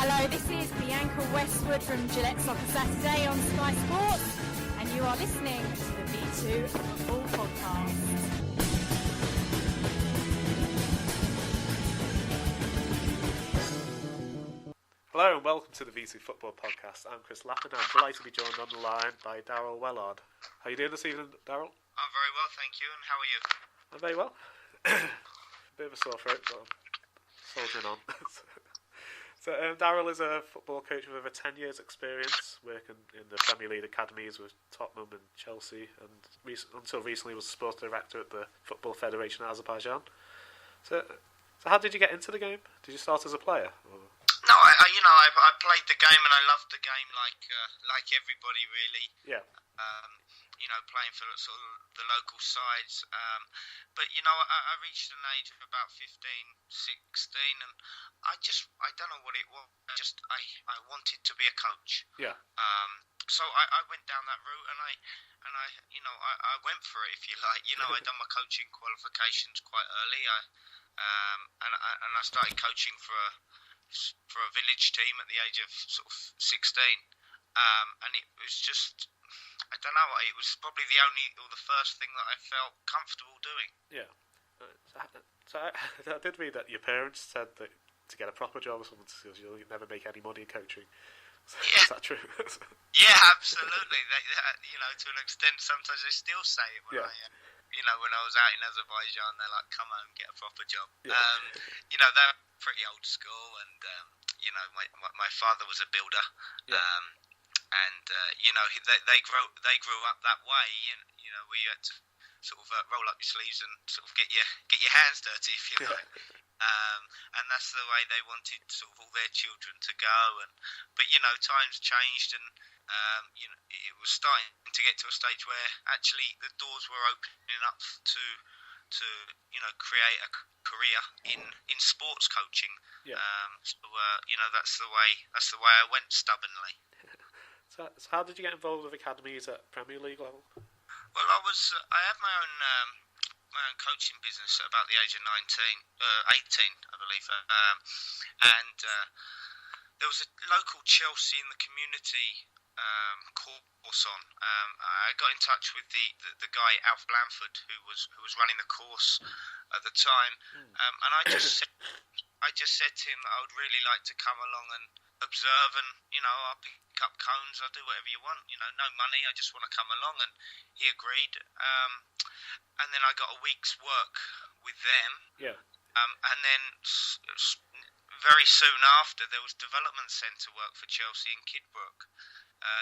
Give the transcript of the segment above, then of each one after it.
Hello, this is Bianca Westwood from Gillette Soccer Saturday on Sky Sports, and you are listening to the V2 Football Podcast. Hello and welcome to the V2 Football Podcast. I'm Chris Lappin and I'm delighted to be joined on the line by Daryl Willard. How are you doing this evening, Daryl? I'm very well, thank you, and how are you? I'm very well. A bit of a sore throat, but I'm soldiering on. So Daryl is a football coach with over 10 years experience working in the Premier League academies with Tottenham and Chelsea, and until recently was sports director at the Football Federation of Azerbaijan. So how did you get into the game? Did you start as a player? Or? No, I played the game and I loved the game like everybody really. Yeah. Playing for sort of the local sides. But I reached an age of about 15, 16, and I don't know what it was. I wanted to be a coach. Yeah. So I went down that route and I went for it, if you like. I'd done my coaching qualifications quite early. I started coaching for a village team at the age of sort of 16, and it was just, I don't know, it was probably the first thing that I felt comfortable doing. Yeah. So I did read that your parents said that to get a proper job or something because you'll never make any money in coaching. So, yeah. Is that true? Yeah, absolutely. To an extent, sometimes they still say it when when I was out in Azerbaijan, they're like, "Come home, get a proper job." Yeah. They're pretty old school, and my father was a builder, they grew up that way. Where you had to sort of roll up your sleeves and sort of get your hands dirty, if you like. And that's the way they wanted sort of all their children to go. But times changed, and it was starting to get to a stage where actually the doors were opening up to create a career in sports coaching. Yeah. That's the way I went stubbornly. So how did you get involved with academies at Premier League level? Well, I had my own coaching business at about the age of 18, I believe, and there was a local Chelsea in the community course on. I got in touch with the guy Alf Blanford who was running the course at the time, and I just said to him that I would really like to come along and observe, and I'll pick up cones, I'll do whatever you want, no money, I just want to come along, and he agreed. And then I got a week's work with them. Yeah. And then very soon after, there was development centre work for Chelsea in Kidbrooke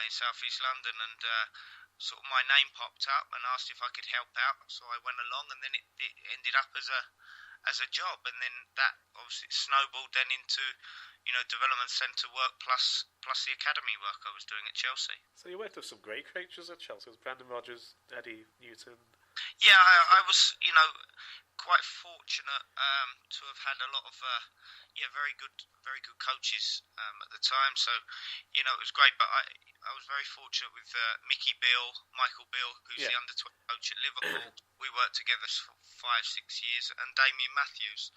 in South East London, and sort of my name popped up and asked if I could help out. So I went along, and then it ended up as a job, and then that obviously snowballed then into development centre work plus the academy work I was doing at Chelsea. So you worked with some great coaches at Chelsea. It was Brendan Rodgers, Eddie Newton. Yeah, I was quite fortunate to have had a lot of very good coaches at the time. So it was great. But I was very fortunate with Michael Beale, who's the under-20 coach at Liverpool. We worked together for 5-6 years, and Damien Matthews.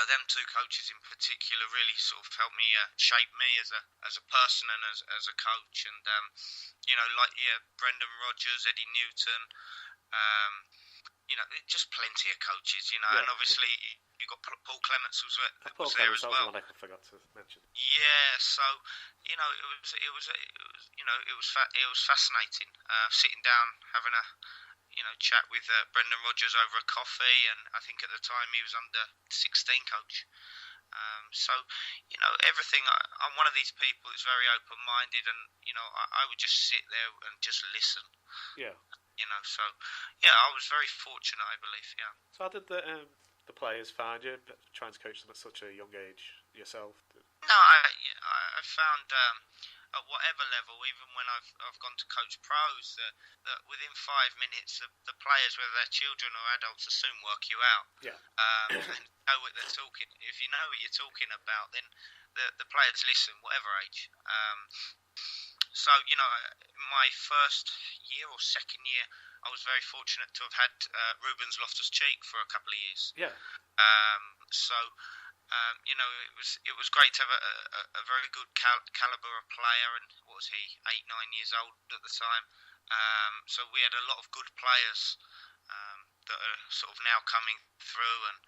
Them two coaches in particular really sort of helped me shape me as a person and as a coach. And Brendan Rodgers, Eddie Newton. Just plenty of coaches, and obviously you got Paul Clements was there as well. That was one I forgot to mention. Yeah, so it was fascinating sitting down having a chat with Brendan Rodgers over a coffee, and I think at the time he was under 16 coach. So everything. I'm one of these people that's very open-minded, and I would just sit there and just listen. Yeah. I was very fortunate, I believe. Yeah. So how did the players find you trying to coach them at such a young age yourself? No, I found at whatever level, even when I've gone to coach pros, that within 5 minutes the players, whether they're children or adults, will soon work you out. Yeah. And know what they're talking. If you know what you're talking about, then the players listen, whatever age. So, my first year or second year, I was very fortunate to have had Rubens Loftus-Cheek for a couple of years. Yeah. So, It was great to have a very good caliber of player, and what was he, 8-9 years old at the time. So we had a lot of good players that are sort of now coming through, and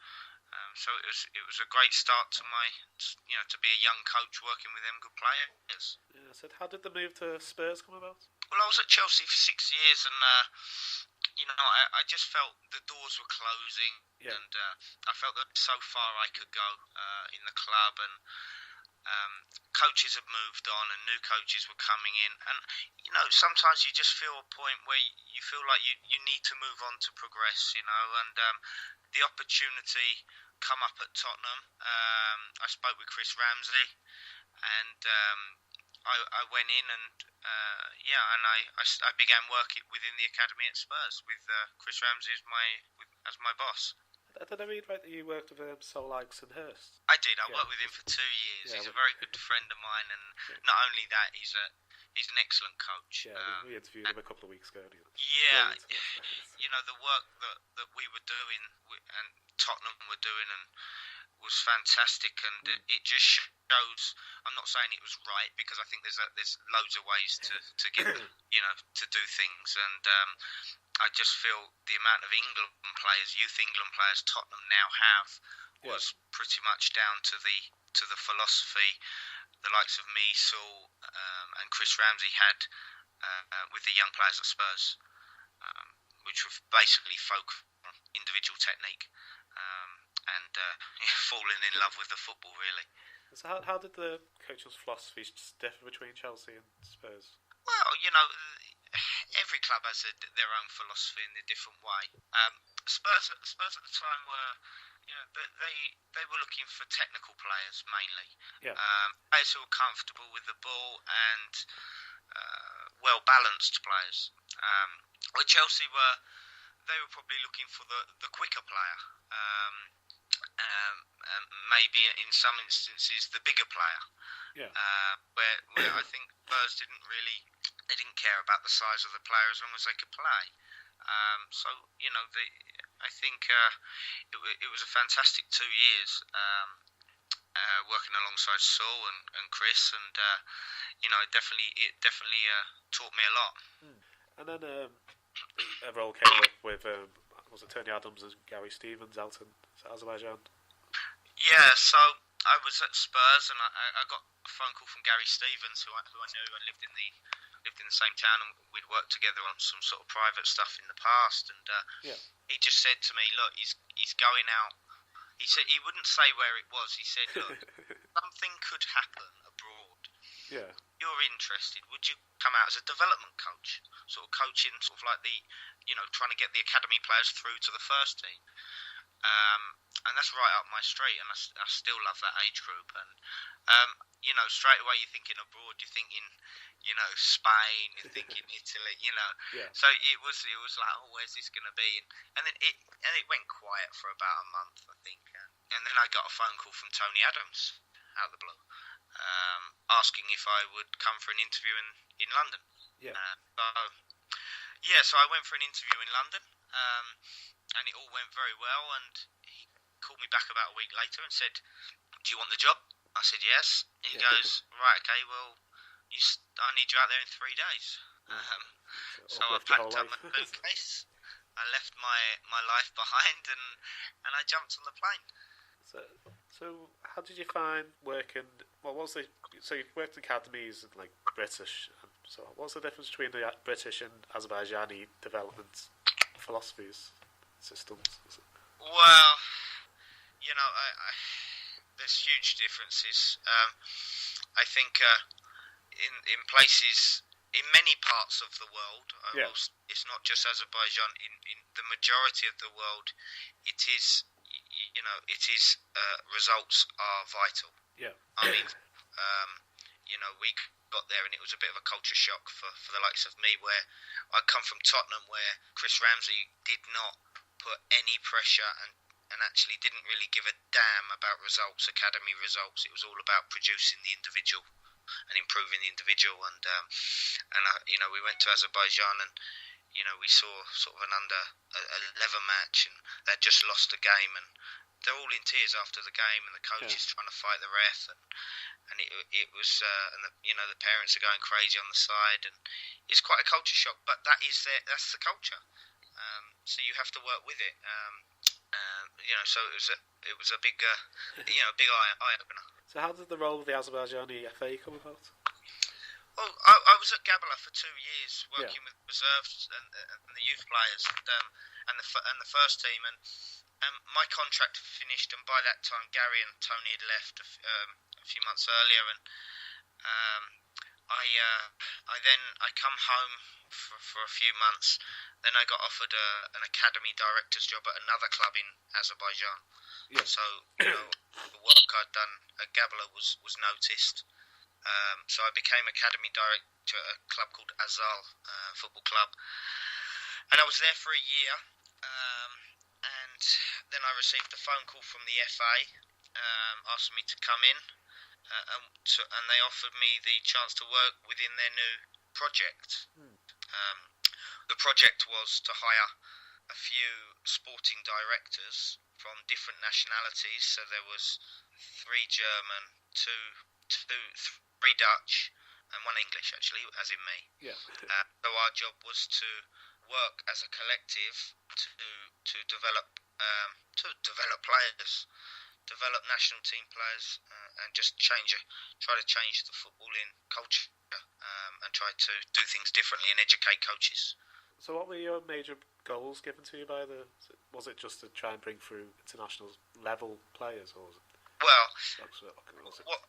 so it was a great start to my, to be a young coach working with them good players. Yeah, so how did the move to Spurs come about? Well, I was at Chelsea for 6 years, and I just felt the doors were closing, and I felt that so far I could go in the club, and coaches had moved on, and new coaches were coming in, and sometimes you just feel a point where you feel like you need to move on to progress, and the opportunity come up at Tottenham. I spoke with Chris Ramsey, and I went in, and I began working within the academy at Spurs with Chris Ramsey as my boss. Did I read right that you worked with Sol Hurst? I did. I worked with him for 2 years. He's a very good friend of mine, and not only that, he's an excellent coach. Yeah, we interviewed him a couple of weeks ago. The work that we were doing and Tottenham were doing was fantastic, and it just shows. I'm not saying it was right, because I think there's loads of ways to get to do things, and I just feel the amount of youth England players Tottenham now have was pretty much down to the philosophy the likes of me, Saul, and Chris Ramsey had with the young players at Spurs, which were basically focused on individual technique and falling in love with the football, really. So how did the coach's philosophies differ between Chelsea and Spurs? Well, every club has their own philosophy in a different way. Spurs at the time were, they were looking for technical players mainly. Players who were comfortable with the ball and well-balanced players. Where Chelsea they were probably looking for the quicker player. Maybe in some instances the bigger player. Where I think Spurs didn't care about the size of the player as long as they could play. I think it was a fantastic 2 years working alongside Saul and Chris, and it definitely taught me a lot. And then a role came up with was it Tony Adams and Gary Stevens out in Azerbaijan? Yeah, so I was at Spurs, and I got a phone call from Gary Stevens, who I knew. I lived in the same town, and we'd worked together on some sort of private stuff in the past. And he just said to me, "Look, he's going out." He said he wouldn't say where it was. He said, "Look, something could happen abroad. Yeah. You're interested? Would you come out as a development coach, sort of coaching, sort of like trying to get the academy players through to the first team?" And that's right up my street, and I still love that age group. And straight away you're thinking abroad, you're thinking, Spain, you're thinking Italy, So it was like, oh, where's this going to be? And then it went quiet for about a month, I think. And then I got a phone call from Tony Adams out of the blue, asking if I would come for an interview in London. So I went for an interview in London, and it all went very well. And he called me back about a week later and said, "Do you want the job?" I said yes. He goes, "Right, okay, well, I need you out there in 3 days." So I packed up my suitcase, I left my life behind, and I jumped on the plane. So how did you find working? So you worked in academies and like British. So what's the difference between the British and Azerbaijani development philosophies, systems? Well, there's huge differences. I think in places, in many parts of the world, it's not just Azerbaijan. In the majority of the world, it is results are vital. I mean, we got there and it was a bit of a culture shock for the likes of me, where I come from Tottenham, where Chris Ramsey did not put any pressure and actually didn't really give a damn about results, academy results. It was all about producing the individual and improving the individual. And we went to Azerbaijan, and we saw sort of an under 11 match, and they'd just lost a game, and they're all in tears after the game, and the coach is trying to fight the ref, and it was and the parents are going crazy on the side, and it's quite a culture shock. But that's the culture, so you have to work with it. So it was a big big eye opener. So how did the role of the Azerbaijani FA come about? Well, I was at Gabala for 2 years working with reserves and the youth players and the first team, and my contract finished, and by that time Gary and Tony had left a few months earlier, and I come home for a few months. Then I got offered an academy director's job at another club in Azerbaijan. Yeah. So the work I'd done at Gabala was noticed. So I became academy director at a club called Azal Football Club, and I was there for a year. And then I received a phone call from the FA asking me to come in, and they offered me the chance to work within their new project. The project was to hire a few sporting directors from different nationalities. So there was 3 German, 3 Dutch, and 1 English, actually, as in me. Yeah. So our job was to work as a collective to develop players, develop national team players, and just try to change the footballing culture, and try to do things differently and educate coaches. So what were your major goals given to you by was it just to try and bring through international level players, or was it? Well, what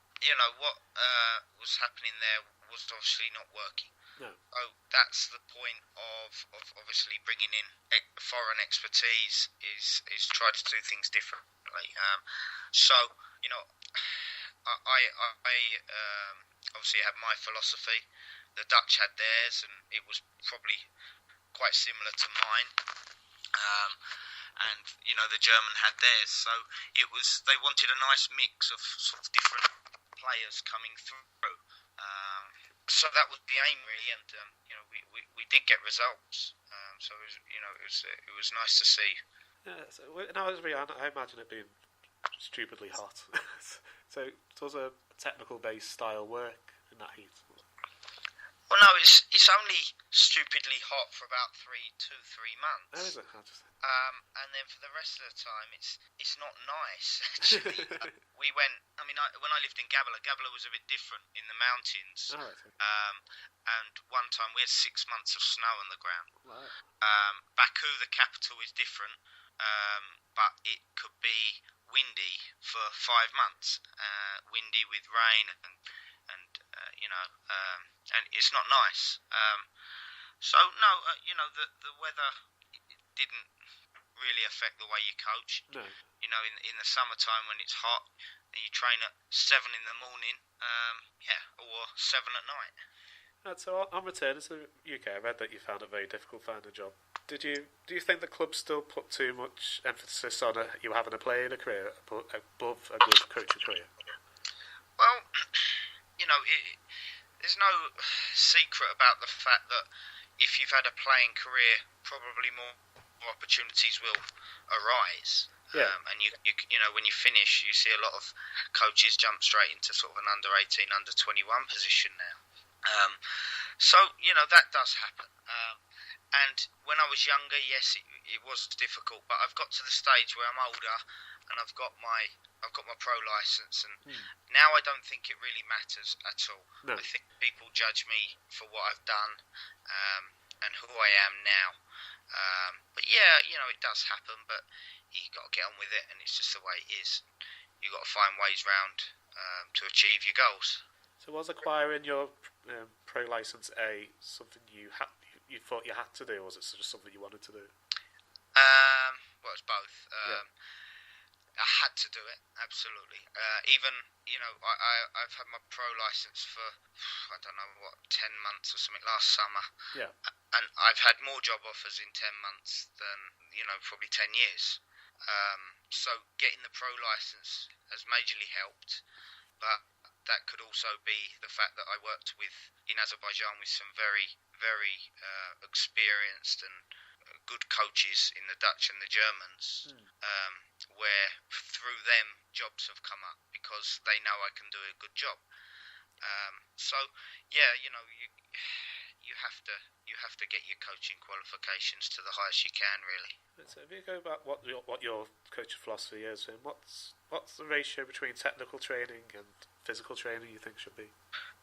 was happening there was obviously not working. No. So that's the point of obviously bringing in foreign expertise is try to do things differently. I obviously had my philosophy. The Dutch had theirs, and it was probably quite similar to mine. And the German had theirs, so they wanted a nice mix of sort of different players coming through. So that was the aim, really, and we did get results. So it was nice to see. Yeah, so I imagine it being stupidly hot. So it was a technical based style work in that heat. Well, no, it's only stupidly hot for about 3 months. Oh, is it? And then for the rest of the time, it's not nice. Actually, we went. When I lived in Gabala was a bit different in the mountains. Oh, okay. And one time we had 6 months of snow on the ground. Wow. Baku, the capital, is different, but it could be windy for 5 months. Windy with rain and it's not nice. The weather didn't really affect the way you coach. No. In the summertime when it's hot, you train at 7 in the morning, or 7 at night. So on returning to the UK, I read that you found it very difficult finding a job. Do you think the club still put too much emphasis on you having a playing career above a good coaching career? Well, there's no secret about the fact that if you've had a playing career, probably more opportunities will arise. Yeah. And you when you finish, you see a lot of coaches jump straight into sort of an under-18, under-21 position now. So that does happen. And when I was younger, yes, it was difficult. But I've got to the stage where I'm older, and I've got my pro license, and now I don't think it really matters at all. No. I think people judge me for what I've done, and who I am now. But yeah, it does happen, but you got to get on with it, and it's just the way it is. You got to find ways round to achieve your goals. So was acquiring your pro license something you thought you had to do, or was it just something you wanted to do? Well, it's both. I had to do it, absolutely. Even, I've had my pro license for, 10 months or something last summer. Yeah. And I've had more job offers in 10 months than, probably 10 years. So getting the pro license has majorly helped, but that could also be the fact that I worked in Azerbaijan with some very, very experienced and good coaches in the Dutch and the Germans, where through them jobs have come up because they know I can do a good job. So yeah, you have to get your coaching qualifications to the highest you can, really. So if you go back what your coaching philosophy is, and what's the ratio between technical training and physical training you think should be?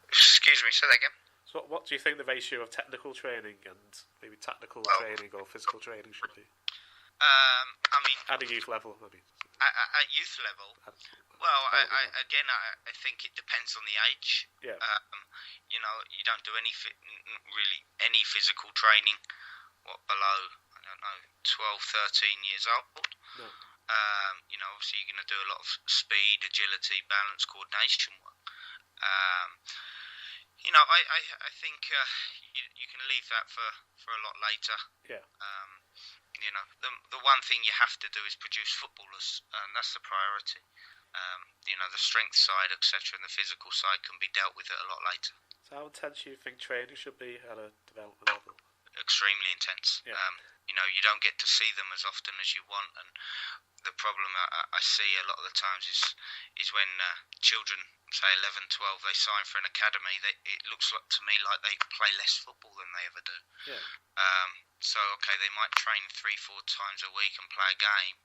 Excuse me, say that again. So what do you think the ratio of technical training and maybe tactical training or physical training should be? I mean, at a youth level, I mean. At youth level, well, I think it depends on the age. Yeah. You don't do any physical training below, I don't know, 12, 13 years old. No. Obviously you're going to do a lot of speed, agility, balance, coordination work. I think you can leave that for a lot later. Yeah. The one thing you have to do is produce footballers, and that's the priority. The strength side, etc., and the physical side can be dealt with at a lot later. So how intense do you think training should be at a development level? Extremely intense. Yeah. You don't get to see them as often as you want, and the problem I see a lot of the times is when children, say 11, 12, they sign for an academy, it looks like, to me, like they play less football than they ever do. Yeah. So, okay, they might train 3-4 times a week and play a game,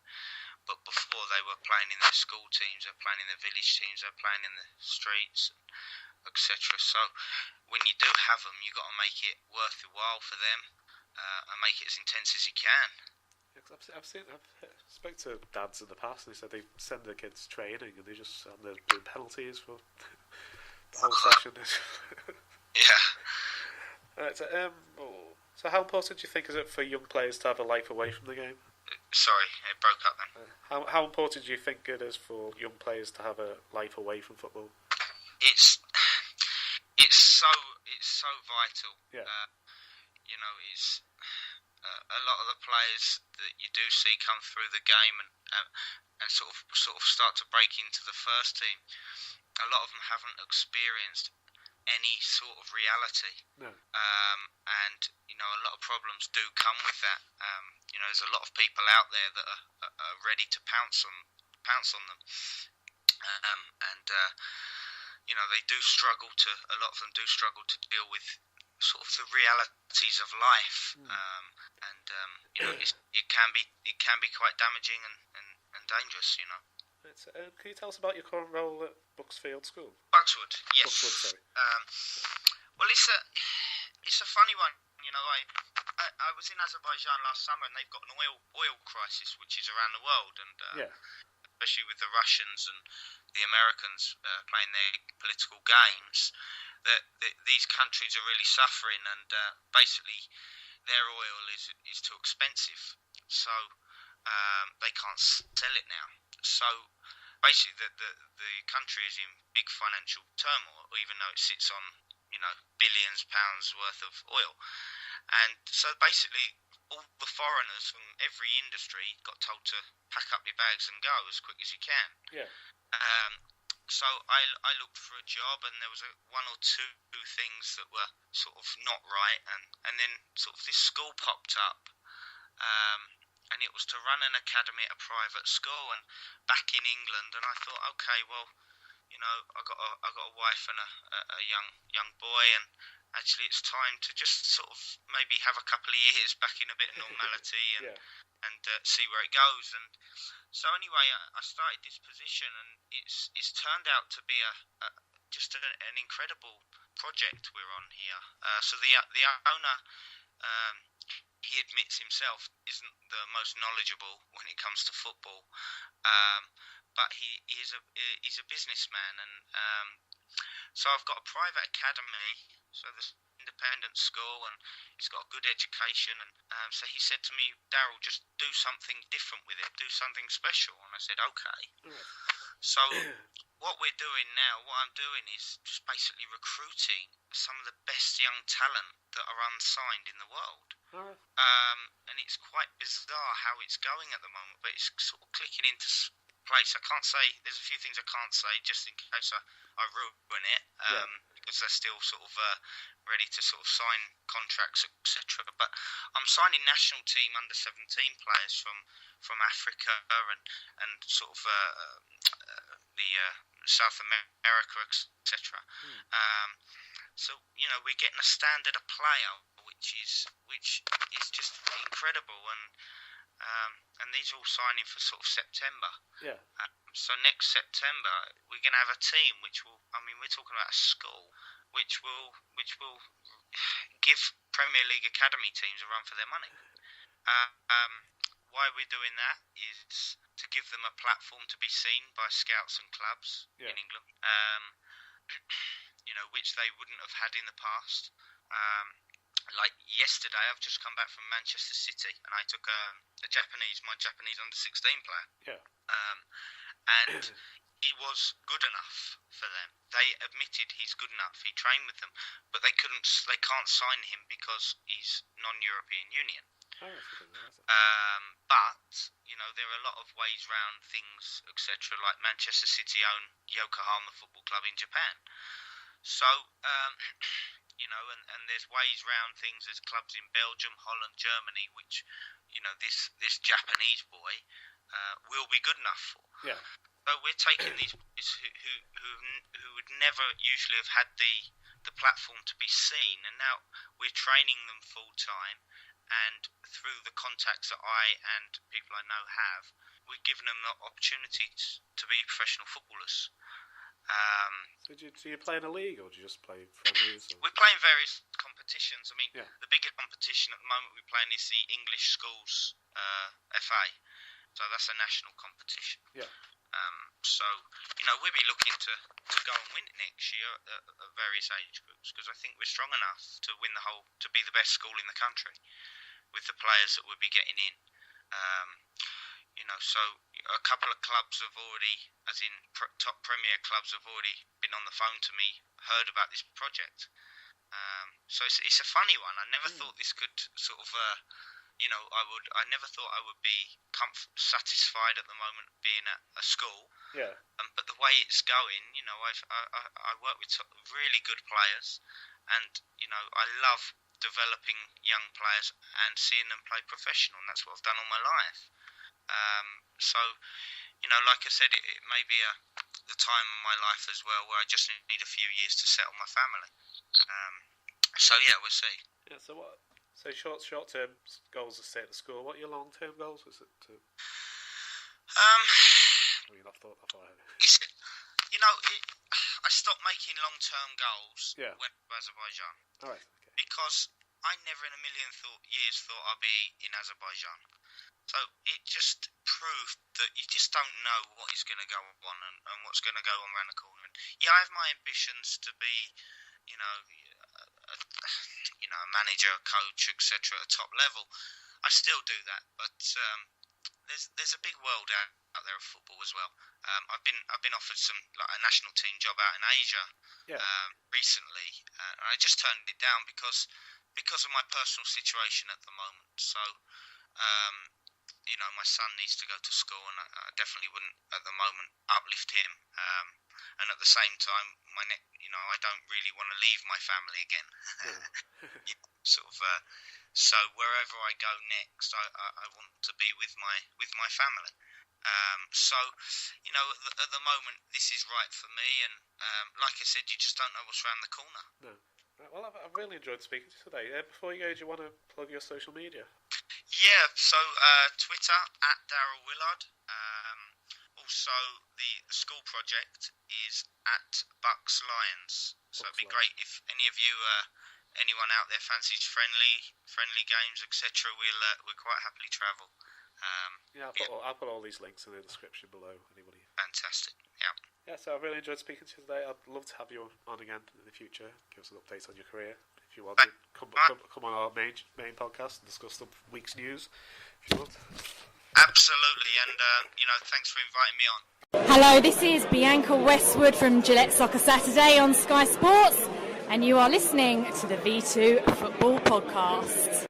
but before they were playing in their school teams, they're playing in their village teams, they're playing in the streets, etc. So when you do have them, you've got to make it worth the while for them and make it as intense as you can. I've spoken to dads in the past, and they said they send their kids training and they're doing penalties for the whole session. Yeah. Right, so how important do you think is it for young players to have a life away from the game? Sorry, it broke up then. How important do you think it is for young players to have a life away from football? It's so vital. Yeah. It's a lot of the players that you do see come through the game and sort of start to break into the first team. A lot of them haven't experienced any sort of reality. No. And a lot of problems do come with that. There's a lot of people out there that are ready to pounce on them. They do struggle a lot of them do struggle to deal with sort of the realities of life. It can be quite damaging and dangerous, Can you tell us about your current role at Buckswood School? Buckswood, yes. Buckswood, sorry. Well, it's a funny one. I was in Azerbaijan last summer, and they've got an oil crisis, which is around the world, and especially with the Russians and the Americans playing their political games, that these countries are really suffering, and basically their oil is too expensive, so they can't sell it now. So basically, the country is in big financial turmoil, even though it sits on billions of pounds worth of oil. And so basically all the foreigners from every industry got told to pack up your bags and go as quick as you can. Yeah. So I looked for a job, and there was one or two things that were sort of not right, and then sort of this school popped up, and it was to run an academy at a private school and back in England. And I thought, okay, well, I got a wife and a young boy, and actually it's time to just sort of maybe have a couple of years back in a bit of normality and see where it goes. And so anyway, I started this position, and it's turned out to be just an incredible project we're on here. So the owner, he admits himself, isn't the most knowledgeable when it comes to football, but he's a businessman, and so I've got a private academy, so this independent school, and it's got a good education, and so he said to me, Daryl, just do something different with it, do something special. And I said, okay. So what I'm doing is just basically recruiting some of the best young talent that are unsigned in the world. And it's quite bizarre how it's going at the moment, but it's sort of clicking into place. I can't say, there's a few things I can't say just in case I ruin it, because they're still sort of ready to sort of sign contracts, etc. But I'm signing national team under 17 players from Africa and sort of the South America, etc. So we're getting a standard of player which is just incredible, and these are all signing for sort of September. Yeah. So next September we're going to have a team which will, we're talking about a school which will give Premier League academy teams a run for their money. Why we're doing that is to give them a platform to be seen by scouts and clubs in England, which they wouldn't have had in the past. Like yesterday, I've just come back from Manchester City, and I took my Japanese under 16 player. Yeah. And he was good enough for them. They admitted he's good enough. He trained with them, but they can't sign him because he's non-European Union. Oh, that's But there are a lot of ways round things, etc. Like Manchester City own Yokohama Football Club in Japan. So, and there's ways round things. There's clubs in Belgium, Holland, Germany, which, this Japanese boy will be good enough for. Yeah. So we're taking these boys who would never usually have had the platform to be seen, and now we're training them full time. And through the contacts that I and people I know have, we're giving them the opportunities to be professional footballers. So do you play in a league, or do you just play friendlies? Or? We're playing various competitions. The biggest competition at the moment we're playing is the English Schools FA. So that's a national competition. Yeah. So, we'll be looking to go and win it next year at various age groups, because I think we're strong enough to win to be the best school in the country with the players that we'll be getting in. So a couple of clubs have already, as in top Premier clubs, have already been on the phone to me, heard about this project. So it's a funny one. I never thought this could sort of, I never thought I would be satisfied at the moment being at a school. Yeah. But the way it's going, I work with really good players, and I love developing young players and seeing them play professional, and that's what I've done all my life. So, like I said, it may be the time of my life as well where I just need a few years to settle my family. So yeah, we'll see. Yeah. So what? So short term goals to stay at the school. What are your long term goals? Was it to? You've not thought that far. I stopped making long term goals when I went to Azerbaijan. All right. Okay. Because I never in a million years thought I'd be in Azerbaijan. So it just proved that you just don't know what is going to go on and what's going to go on around the corner. And I have my ambitions to be, a manager, a coach, etc. at a top level. I still do that, but there's a big world out there of football as well. I've been offered a national team job out in Asia recently, and I just turned it down because of my personal situation at the moment. So. My son needs to go to school, and I definitely wouldn't at the moment uplift him. And at the same time, I don't really want to leave my family again. So wherever I go next, I want to be with my family. So at the moment, this is right for me, and like I said, you just don't know what's around the corner. No. Well, I've really enjoyed speaking to you today. Before you go, do you want to plug your social media? Yeah, so Twitter at Daryl Willard. Also, the school project is at Bucks Lions. So it'd be great if any of you, anyone out there fancies friendly games, etc. We'll quite happily travel. I'll put all these links in the description below. Anybody? Fantastic. Yeah. Yeah. So I really enjoyed speaking to you today. I'd love to have you on again in the future. Give us an update on your career. If you want to come on our main podcast and discuss the week's news, if you want. Absolutely, and thanks for inviting me on. Hello, this is Bianca Westwood from Gillette Soccer Saturday on Sky Sports, and you are listening to the V2 Football Podcast.